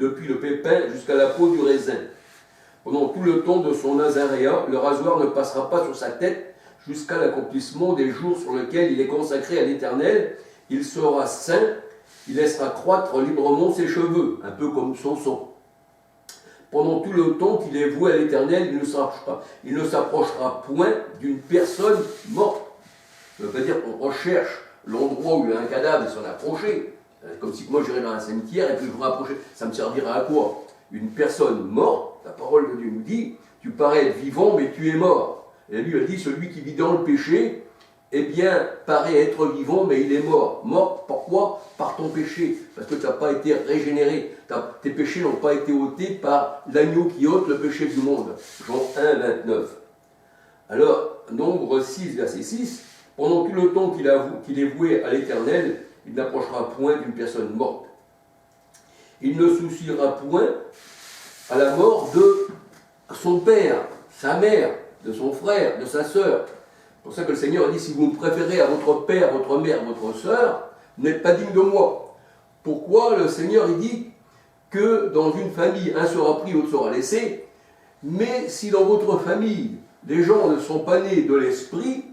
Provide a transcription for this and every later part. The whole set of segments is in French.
depuis le pépin jusqu'à la peau du raisin. Pendant tout le temps de son nazaréat, le rasoir ne passera pas sur sa tête jusqu'à l'accomplissement des jours sur lesquels il est consacré à l'Éternel. Il sera saint, il laissera croître librement ses cheveux, un peu comme Samson. Pendant tout le temps qu'il est voué à l'Éternel, il ne s'approchera point d'une personne morte. Ça ne veut pas dire qu'on recherche l'endroit où il y a un cadavre et s'en approcher. Comme si moi j'irais dans un cimetière et puis je me rapprochais. Ça me servira à quoi? Une personne morte, la parole de Dieu nous dit, tu parais être vivant mais tu es mort. Et lui elle dit, celui qui vit dans le péché, eh bien, paraît être vivant mais il est mort. Mort, pourquoi? Par ton péché. Parce que tu n'as pas été régénéré. Tes péchés n'ont pas été ôtés par l'agneau qui ôte le péché du monde. Jean 1, 29. Alors, Nombre 6, verset 6, pendant tout le temps qu'il est voué à l'Éternel, il n'approchera point d'une personne morte. Il ne souciera point à la mort de son père, sa mère, de son frère, de sa sœur. C'est pour ça que le Seigneur a dit, si vous me préférez à votre père, votre mère, votre sœur, vous n'êtes pas digne de moi. Pourquoi le Seigneur il dit que dans une famille, un sera pris, l'autre sera laissé, mais si dans votre famille, les gens ne sont pas nés de l'esprit,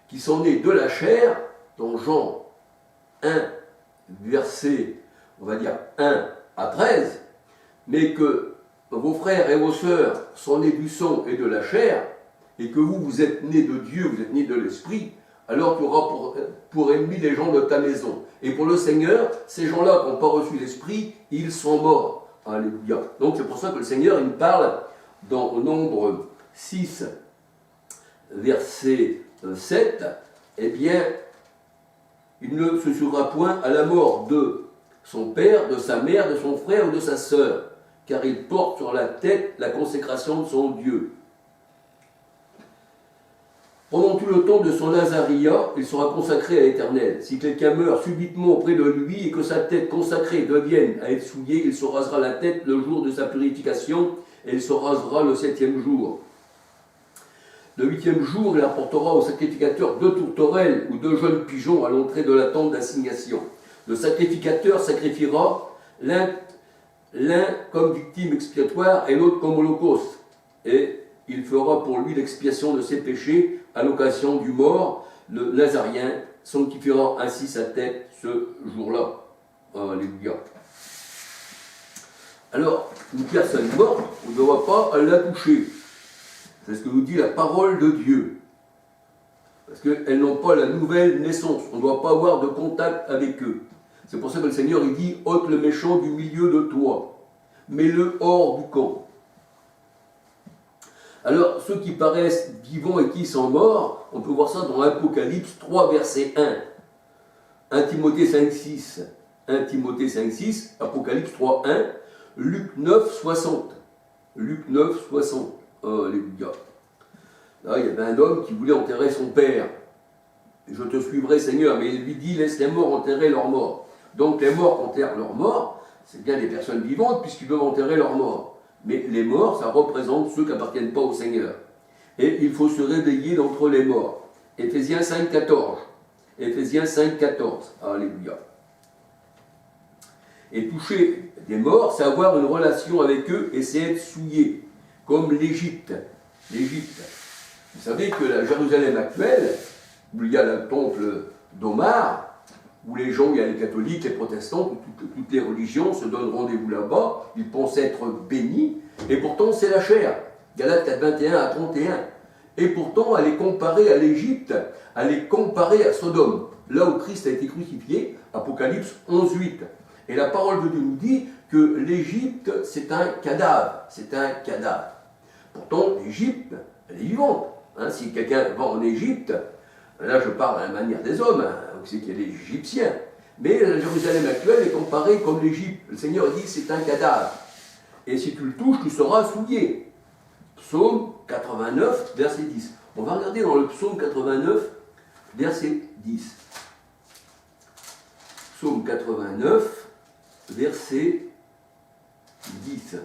qui sont nés de la chair, dans Jean 1, verset, on va dire 1 à 13, mais que vos frères et vos sœurs sont nés du sang et de la chair, et que vous êtes nés de Dieu, vous êtes nés de l'esprit, alors tu auras pour ennemis les gens de ta maison. Et pour le Seigneur, ces gens-là qui n'ont pas reçu l'esprit, ils sont morts. Alléluia. Donc c'est pour ça que le Seigneur, il me parle dans Nombre 6, verset 7, eh bien, il ne se souciera point à la mort de son père, de sa mère, de son frère ou de sa sœur, car il porte sur la tête la consécration de son Dieu. Pendant tout le temps de son nazaréat, il sera consacré à l'Éternel. Si quelqu'un meurt subitement auprès de lui et que sa tête consacrée devienne à être souillée, il se rasera la tête le jour de sa purification et il se rasera le 7e jour. Le 8e jour, il apportera au sacrificateur 2 tourterelles ou 2 jeunes pigeons à l'entrée de la tente d'assignation. Le sacrificateur sacrifiera l'un comme victime expiatoire et l'autre comme holocauste. Et il fera pour lui l'expiation de ses péchés à l'occasion du mort. Le Nazarien sanctifiera ainsi sa tête ce jour-là. Alléluia. Alors, une personne morte, on ne doit pas la toucher. C'est ce que nous dit la parole de Dieu. Parce qu'elles n'ont pas la nouvelle naissance. On ne doit pas avoir de contact avec eux. C'est pour ça que le Seigneur il dit, ôte le méchant du milieu de toi. Mets-le hors du camp. Alors, ceux qui paraissent vivants et qui sont morts, on peut voir ça dans Apocalypse 3, verset 1. 1 Timothée 5, 6. 1 Timothée 5, 6. Apocalypse 3, 1. Luc 9, 60. Luc 9, 60. Alléluia. Là, il y avait un homme qui voulait enterrer son père. Je te suivrai, Seigneur, mais il lui dit, laisse les morts enterrer leurs morts. Donc les morts enterrent leurs morts, c'est bien des personnes vivantes puisqu'ils doivent enterrer leurs morts. Mais les morts, ça représente ceux qui n'appartiennent pas au Seigneur. Et il faut se réveiller d'entre les morts. Éphésiens 5, 14. Éphésiens 5, 14. Alléluia. Et toucher des morts, c'est avoir une relation avec eux et c'est être souillé. Comme l'Égypte. L'Égypte. Vous savez que la Jérusalem actuelle, où il y a le temple d'Omar, où les gens, il y a les catholiques, les protestants, toutes les religions se donnent rendez-vous là-bas, ils pensent être bénis, et pourtant c'est la chair. Galates 4, 21 à 31. Et pourtant, elle est comparée à l'Égypte, elle est comparée à Sodome, là où Christ a été crucifié, Apocalypse 11, 8. Et la parole de Dieu nous dit que l'Égypte, c'est un cadavre, c'est un cadavre. Pourtant, l'Égypte, elle est vivante. Hein, si quelqu'un va en Égypte, là je parle à la manière des hommes, hein, c'est qu'il y a les Égyptiens. Mais la Jérusalem actuelle est comparée comme l'Égypte. Le Seigneur dit c'est un cadavre. Et si tu le touches, tu seras souillé. Psaume 89, verset 10. On va regarder dans le psaume 89, verset 10. Psaume 89, verset 10.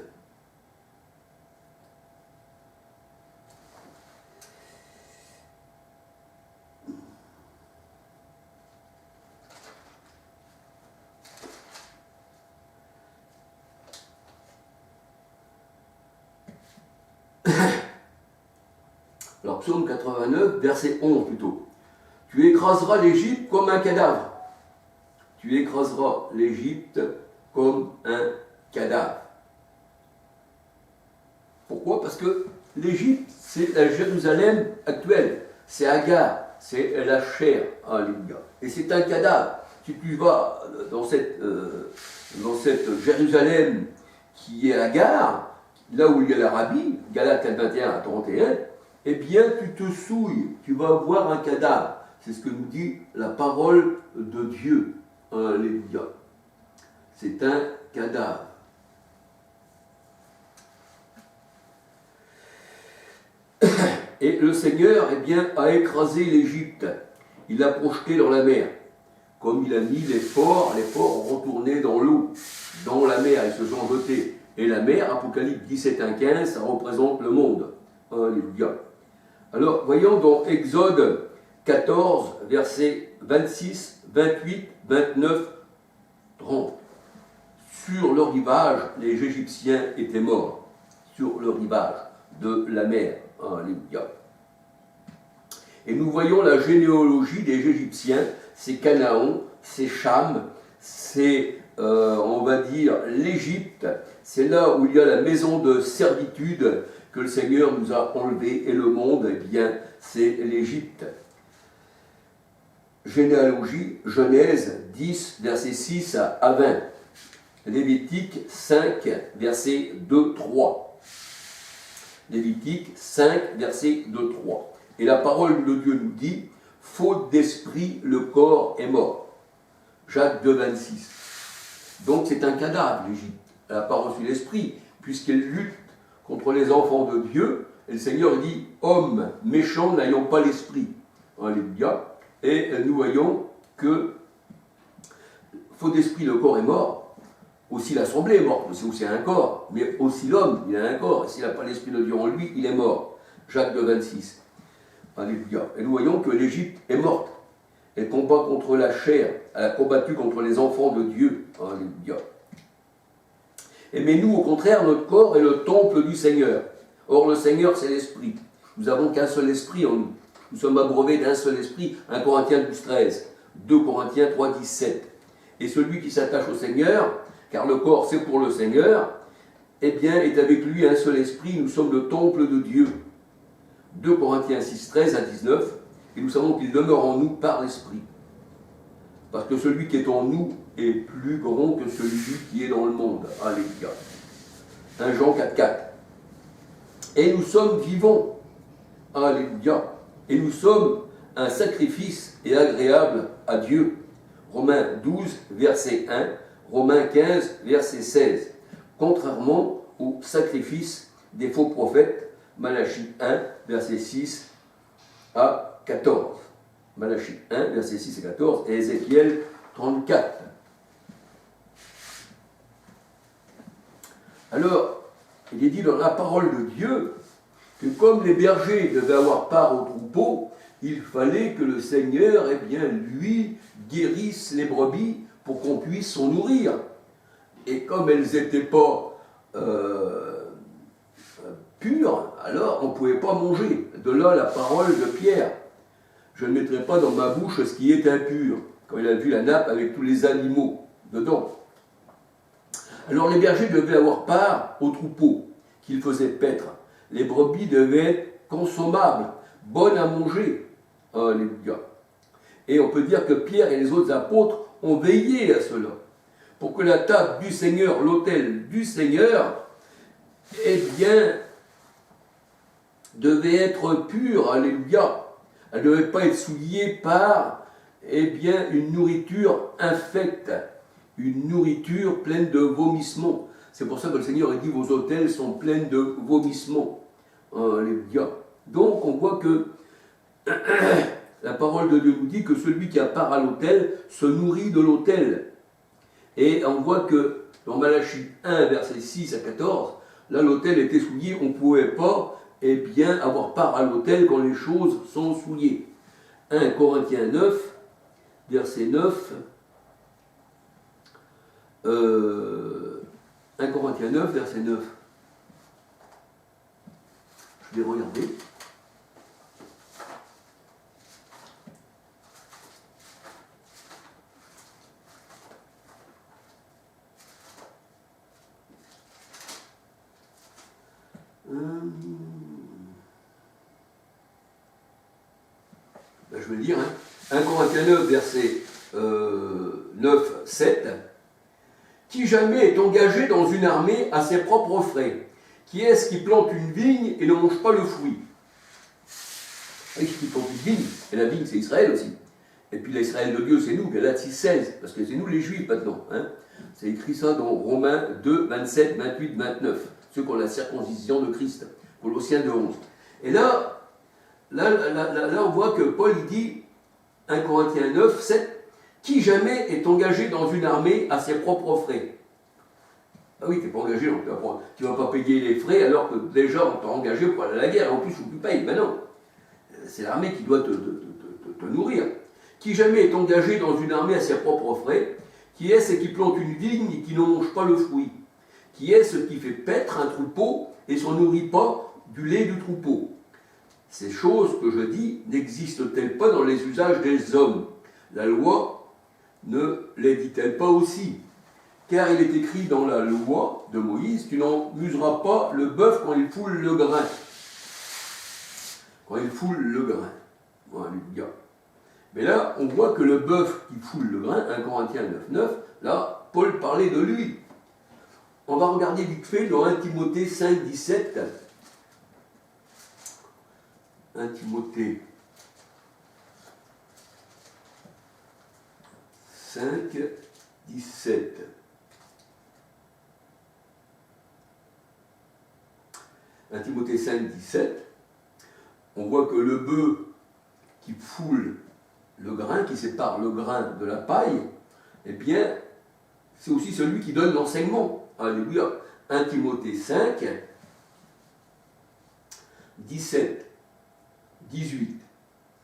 Alors, psaume 89, verset 11 plutôt. Tu écraseras l'Égypte comme un cadavre. Tu écraseras l'Égypte comme un cadavre. Pourquoi? Parce que l'Égypte, c'est la Jérusalem actuelle. C'est Agar, c'est la chair. Alléluia. Et c'est un cadavre. Si tu vas dans cette Jérusalem qui est Agar, là où il y a l'Arabie, Galates 21 à 31, eh bien tu te souilles, tu vas voir un cadavre. C'est ce que nous dit la parole de Dieu. Alléluia. C'est un cadavre. Et le Seigneur, eh bien, a écrasé l'Égypte. Il l'a projeté dans la mer. Comme il a mis les porcs ont retourné dans l'eau, dans la mer, ils se sont jetés. Et la mer, Apocalypse 17, 1, 15, ça représente le monde. Alléluia. Alors, voyons dans Exode 14, versets 26, 28, 29, 30. Sur le rivage, les Égyptiens étaient morts. Sur le rivage de la mer. Alléluia. Et nous voyons la généalogie des Égyptiens. C'est Canaan, c'est Cham, c'est, on va dire, l'Égypte. C'est là où il y a la maison de servitude que le Seigneur nous a enlevée. Et le monde, eh bien, c'est l'Égypte. Généalogie, Genèse 10, verset 6 à 20. Lévitique 5, verset 2, 3. Lévitique 5, verset 2, 3. Et la parole de Dieu nous dit, faute d'esprit, le corps est mort. Jacques 2, 26. Donc c'est un cadavre, l'Égypte. Elle n'a pas reçu l'esprit, puisqu'elle lutte contre les enfants de Dieu. Et le Seigneur dit, hommes méchants n'ayant pas l'esprit. Alléluia. Et nous voyons que, faute d'esprit, le corps est mort. Aussi l'assemblée est morte, c'est aussi un corps. Mais aussi l'homme, il a un corps. Et s'il n'a pas l'esprit de Dieu en lui, il est mort. Jacques 2, 26. Alléluia. Et nous voyons que l'Égypte est morte. Elle combat contre la chair. Elle a combattu contre les enfants de Dieu. Alléluia. Mais nous, au contraire, notre corps est le temple du Seigneur. Or, le Seigneur, c'est l'esprit. Nous n'avons qu'un seul esprit en nous. Nous sommes abreuvés d'un seul esprit. 1 Corinthiens 12, 13. 2 Corinthiens 3, 17. Et celui qui s'attache au Seigneur, car le corps c'est pour le Seigneur, eh bien, est avec lui un seul esprit. Nous sommes le temple de Dieu. 2 Corinthiens 6, 13 à 19. Et nous savons qu'il demeure en nous par l'esprit. Parce que celui qui est en nous est plus grand que celui qui est dans le monde. Alléluia. 1 Jean 4, 4. Et nous sommes vivants. Alléluia. Et nous sommes un sacrifice et agréable à Dieu. Romains 12, verset 1. Romains 15, verset 16. Contrairement au sacrifice des faux prophètes, Malachie 1, verset 6 à 14. Malachie 1, verset 6 et 14, et Ézéchiel 34. Alors, il est dit dans la parole de Dieu que comme les bergers devaient avoir part au troupeau, il fallait que le Seigneur, eh bien, lui, guérisse les brebis pour qu'on puisse s'en nourrir. Et comme elles n'étaient pas pures, alors on ne pouvait pas manger. De là la parole de Pierre. Je ne mettrai pas dans ma bouche ce qui est impur, quand il a vu la nappe avec tous les animaux dedans. Alors les bergers devaient avoir part au troupeau qu'ils faisaient paître. Les brebis devaient être consommables, bonnes à manger. Alléluia. Et on peut dire que Pierre et les autres apôtres ont veillé à cela, pour que la table du Seigneur, l'autel du Seigneur, eh bien, devait être pure. Alléluia. Elle ne devait pas être souillée par, eh bien, une nourriture infecte, une nourriture pleine de vomissements. C'est pour ça que le Seigneur a dit, vos autels sont pleins de vomissements. Alléluia. Donc, on voit que la parole de Dieu nous dit que celui qui a part à l'autel se nourrit de l'autel. Et on voit que dans Malachie 1, versets 6 à 14, là, l'autel était souillé, on ne pouvait pas eh bien, avoir part à l'autel quand les choses sont souillées. 1 Corinthiens 9, verset 9. 1 Corinthiens 9, verset 9. Je vais regarder. Ben, je vais le dire, hein. 1 Corinthiens 9, verset 9, 7. Qui jamais est engagé dans une armée à ses propres frais? Qui est-ce qui plante une vigne et ne mange pas le fruit? Et qui plante une vigne, et la vigne c'est Israël aussi. Et puis l'Israël de Dieu c'est nous, Galates 6,16, parce que c'est nous les Juifs maintenant. Hein. C'est écrit ça dans Romains 2, 27, 28, 29, ceux qui ont la circoncision de Christ, Colossiens 2, 11. Et là, on voit que Paul il dit, 1 Corinthiens 9, 7, qui jamais est engagé dans une armée à ses propres frais? Ah oui, tu n'es pas engagé, donc tu ne vas pas payer les frais alors que déjà on t'a engagé pour aller à la guerre, en plus il faut que tu payes. Ben non, c'est l'armée qui doit te nourrir. Qui jamais est engagé dans une armée à ses propres frais? Qui est-ce qui plante une vigne et qui ne mange pas le fruit? Qui est-ce qui fait paître un troupeau et s'en nourrit pas du lait du troupeau? Ces choses que je dis n'existent-elles pas dans les usages des hommes? La loi ne les dit-elle pas aussi? Car il est écrit dans la loi de Moïse, tu n'en museras pas le bœuf quand il foule le grain. Quand il foule le grain. Alléluia. Mais là, on voit que le bœuf qui foule le grain, 1 Corinthiens 9, 9, là, Paul parlait de lui. On va regarder vite fait dans 1 Timothée 5, 17. 1 Timothée 5, 17. Un Timothée 5, 17, on voit que le bœuf qui foule le grain, qui sépare le grain de la paille, eh bien, c'est aussi celui qui donne l'enseignement. Alléluia. 1 Timothée 5, 17, 18.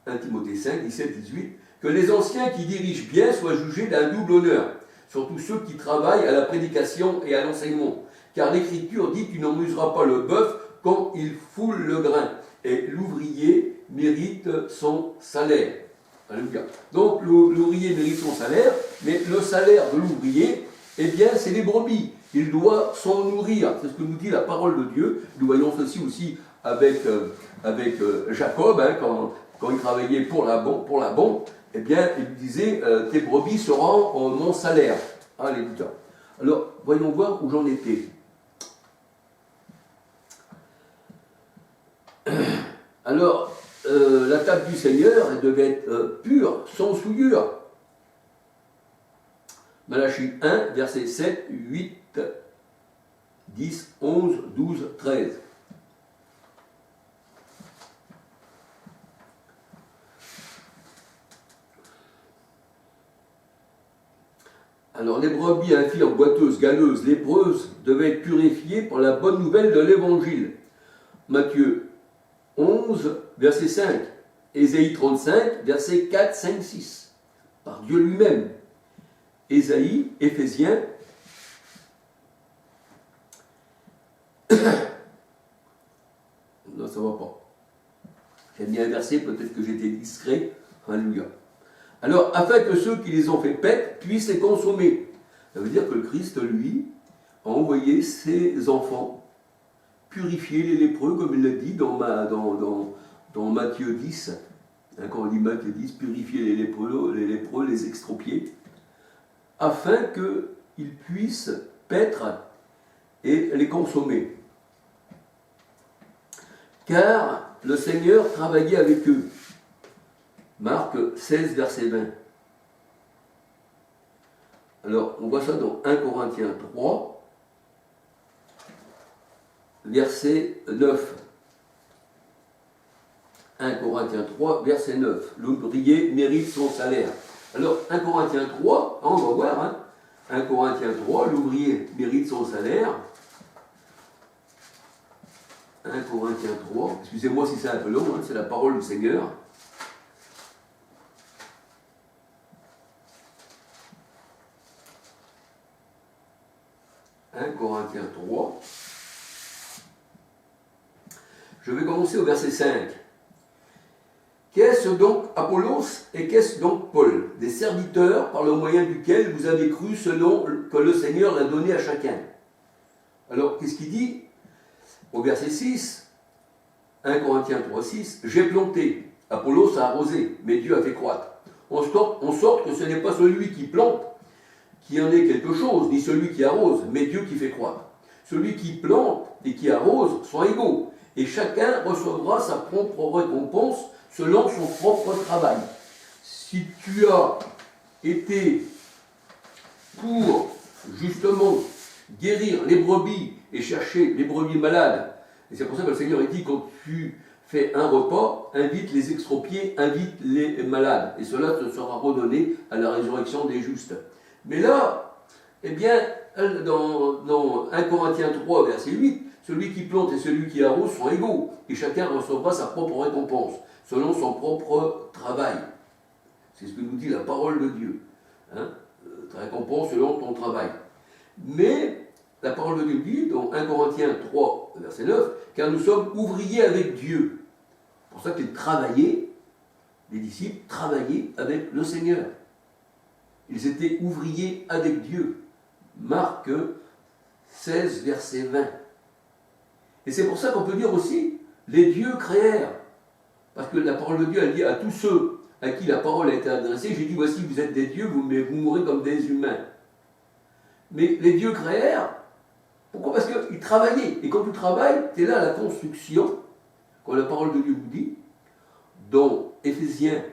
1 Timothée 5, 17, 18. Que les anciens qui dirigent bien soient jugés d'un double honneur, surtout ceux qui travaillent à la prédication et à l'enseignement. Car l'Écriture dit: tu n'en museras pas le bœuf quand il foule le grain, et l'ouvrier mérite son salaire. Alléluia. Donc l'ouvrier mérite son salaire, mais le salaire de l'ouvrier, eh bien, c'est les brebis. Il doit s'en nourrir. C'est ce que nous dit la parole de Dieu. Nous voyons ceci aussi avec Jacob, hein, quand il travaillait pour Laban, eh bien, il disait, tes brebis seront mon salaire. Alléluia. Alors, voyons voir où j'en étais. Alors, la table du Seigneur, elle devait être pure, sans souillure. Malachie 1, versets 7, 8, 10, 11, 12, 13. Alors, les brebis infirmes, boiteuses, galeuses, lépreuses devaient être purifiées par la bonne nouvelle de l'Évangile. Matthieu 11, verset 5. Ésaïe 35, versets 4, 5, 6. Par Dieu lui-même. Ésaïe, Éphésiens. Non, ça ne va pas. J'ai mis un verset, peut-être que j'étais discret. Alléluia. Alors, afin que ceux qui les ont fait paître puissent les consommer. Ça veut dire que le Christ, lui, a envoyé ses enfants purifier les lépreux, comme il l'a dit dans Matthieu 10. Hein, quand on dit Matthieu 10, purifier les lépreux, les extropier, afin qu'ils puissent paître et les consommer. Car le Seigneur travaillait avec eux. Marc 16, verset 20. Alors, on voit ça dans 1 Corinthiens 3, verset 9. 1 Corinthiens 3, verset 9. L'ouvrier mérite son salaire. Alors, 1 Corinthiens 3, on va voir, hein. 1 Corinthiens 3, l'ouvrier mérite son salaire. 1 Corinthiens 3, excusez-moi si c'est un peu long, hein, c'est la parole du Seigneur. 1 Corinthiens 3. Je vais commencer au verset 5. Qu'est-ce donc Apollos et qu'est-ce donc Paul? Des serviteurs par le moyen duquel vous avez cru selon que le Seigneur l'a donné à chacun. Alors, qu'est-ce qu'il dit? Au verset 6, 1 Corinthiens 3, 6, j'ai planté, Apollos a arrosé, mais Dieu a fait croître. En sorte que ce n'est pas celui qui plante qui en est quelque chose, ni celui qui arrose, mais Dieu qui fait croître. Celui qui plante et qui arrose sont égaux, et chacun recevra sa propre récompense selon son propre travail. Si tu as été pour, justement, guérir les brebis et chercher les brebis malades, et c'est pour ça que le Seigneur dit, quand tu fais un repas, invite les extropiés, invite les malades, et cela te sera redonné à la résurrection des justes. Mais là, eh bien, dans 1 Corinthiens 3, verset 8, celui qui plante et celui qui arrose sont égaux, et chacun recevra sa propre récompense, selon son propre travail. C'est ce que nous dit la parole de Dieu. Hein? Ta récompense selon ton travail. Mais la parole de Dieu dit, dans 1 Corinthiens 3, verset 9, car nous sommes ouvriers avec Dieu. C'est pour ça qu'ils travaillaient, les disciples travaillaient avec le Seigneur. Ils étaient ouvriers avec Dieu. Marc 16, verset 20. Et c'est pour ça qu'on peut dire aussi, les dieux créèrent. Parce que la parole de Dieu, elle dit à tous ceux à qui la parole a été adressée, j'ai dit, voici, vous êtes des dieux, mais vous mourrez comme des humains. Mais les dieux créèrent. Pourquoi? Parce qu'ils travaillaient. Et quand tu travailles, tu es là à la construction, quand la parole de Dieu vous dit, dans Éphésiens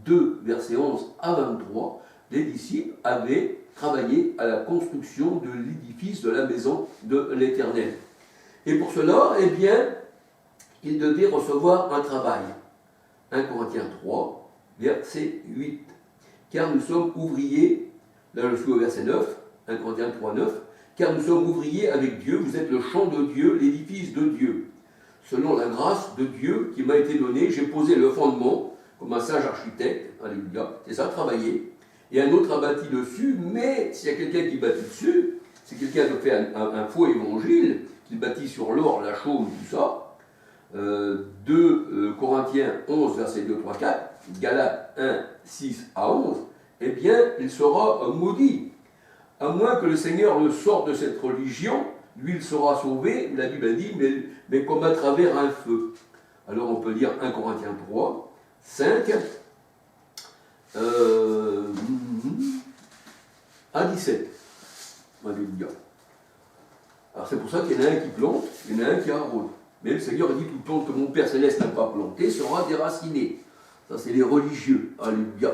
2, verset 11 à 23, les disciples avaient travaillé à la construction de l'édifice de la maison de l'Éternel. Et pour cela, eh bien, ils devaient recevoir un travail. 1 Corinthiens 3, verset 8. Car nous sommes ouvriers, là je suis au verset 9, 1 Corinthiens 3, 9, car nous sommes ouvriers avec Dieu, vous êtes le champ de Dieu, l'édifice de Dieu. Selon la grâce de Dieu qui m'a été donnée, j'ai posé le fondement, comme un sage architecte, alléluia, c'est ça, travailler, et un autre a bâti dessus, mais s'il y a quelqu'un qui bâtit dessus, c'est quelqu'un qui a fait un faux évangile, qui bâtit sur l'or, la chaume, tout ça. 2 Corinthiens 11, verset 2, 3, 4, Galates 1, 6 à 11, eh bien, il sera maudit. À moins que le Seigneur le sorte de cette religion, lui, il sera sauvé, la Bible dit, mais comme à travers un feu. Alors, on peut lire 1 Corinthiens 3, 5, à 17. Alléluia. Alors, c'est pour ça qu'il y en a un qui plante, il y en a un qui arrose. Mais le Seigneur dit, toute plante que mon Père Céleste n'a pas plantée sera déracinée. Ça, c'est les religieux. Alléluia.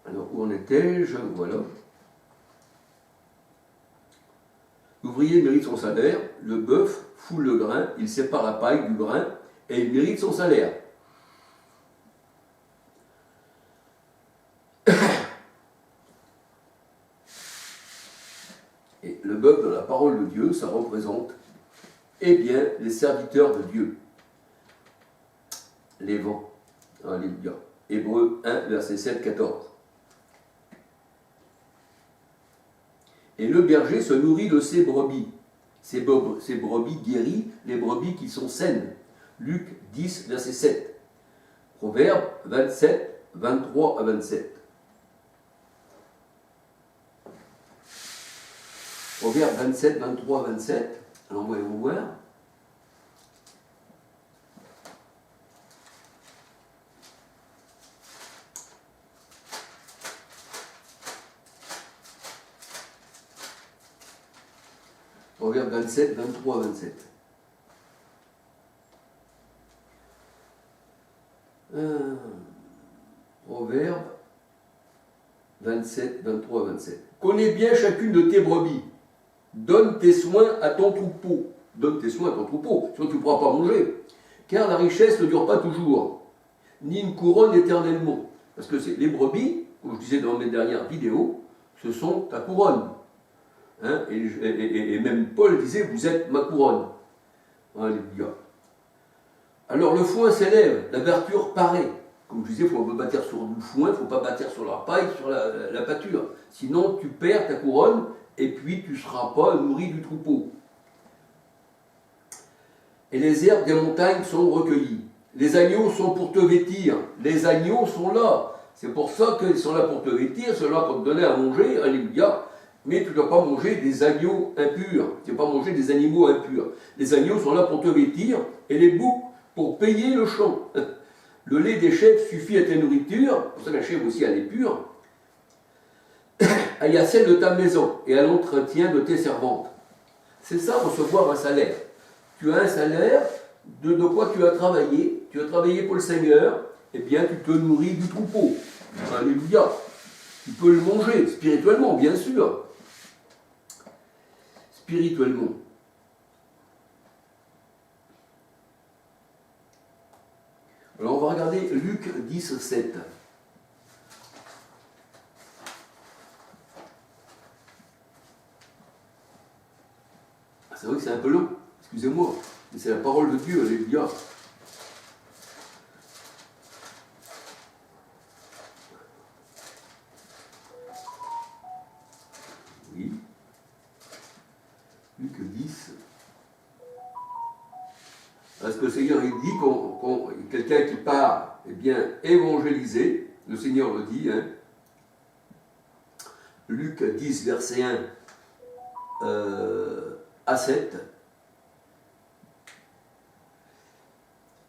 Alors, où en étais-je? Voilà. L'ouvrier mérite son salaire, le bœuf foule le grain, il sépare la paille du grain, et il mérite son salaire. Et le bœuf, dans la parole de Dieu, ça représente, eh bien, les serviteurs de Dieu. Les vents. Alléluia. Hébreux 1, verset 7, 14. Et le berger se nourrit de ses brebis. Ces brebis guéries, les brebis qui sont saines. Luc 10, verset 7. Proverbe 27, 23 à 27. Proverbe 27, 23 à 27. Alors, voyons voir. Proverbe 27, 23 à 27. Proverbe 27, 23 à 27. Connais bien chacune de tes brebis. Donne tes soins à ton troupeau. Donne tes soins à ton troupeau, sinon tu ne pourras pas manger. Car la richesse ne dure pas toujours, ni une couronne éternellement. Parce que les brebis, comme je disais dans mes dernières vidéos, ce sont ta couronne. Hein, et même Paul disait, vous êtes ma couronne. Alléluia. Alors le foin s'élève, la verdure paraît. Comme je disais, il faut bâtir sur du foin, il ne faut pas bâtir sur la paille, sur la pâture. Sinon tu perds ta couronne et puis tu ne seras pas nourri du troupeau. et les herbes des montagnes sont recueillies. Les agneaux sont pour te vêtir. Les agneaux sont là. C'est pour ça qu'ils sont là pour te vêtir, ils sont là pour te donner à manger, alléluia. Mais tu ne dois pas manger des agneaux impurs. Tu ne dois pas manger des animaux impurs. Les agneaux sont là pour te vêtir et les boucs pour payer le champ. Le lait des chèvres suffit à ta nourriture, pour ça que la chèvre aussi elle est pure, et à celle de ta maison et à l'entretien de tes servantes. C'est ça, recevoir un salaire. Tu as un salaire de quoi tu as travaillé pour le Seigneur, eh bien tu te nourris du troupeau. Alléluia. Tu peux le manger, spirituellement, bien sûr. Spirituellement. Alors on va regarder Luc 10, 7. C'est vrai que c'est un peu long, excusez-moi, mais c'est la parole de Dieu, alléluia. Oui. Luc 10. Parce que le Seigneur il dit quelqu'un qui part, eh bien, évangéliser, le Seigneur le dit, hein. Luc 10, verset 1 à 7.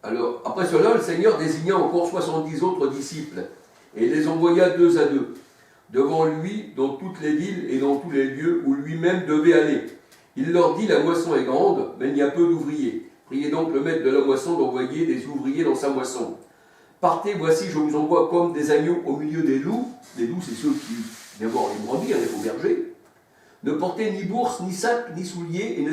Alors, après cela, le Seigneur désigna encore 70 autres disciples, et les envoya 2 à 2, devant lui dans toutes les villes et dans tous les lieux où lui-même devait aller. Il leur dit, la moisson est grande, mais il y a peu d'ouvriers. Priez donc le maître de la moisson d'envoyer des ouvriers dans sa moisson. Partez, voici, je vous envoie comme des agneaux au milieu des loups. Les loups, c'est ceux qui viennent voir les brebis, les faux bergers. Ne portez ni bourse, ni sac, ni souliers, et ne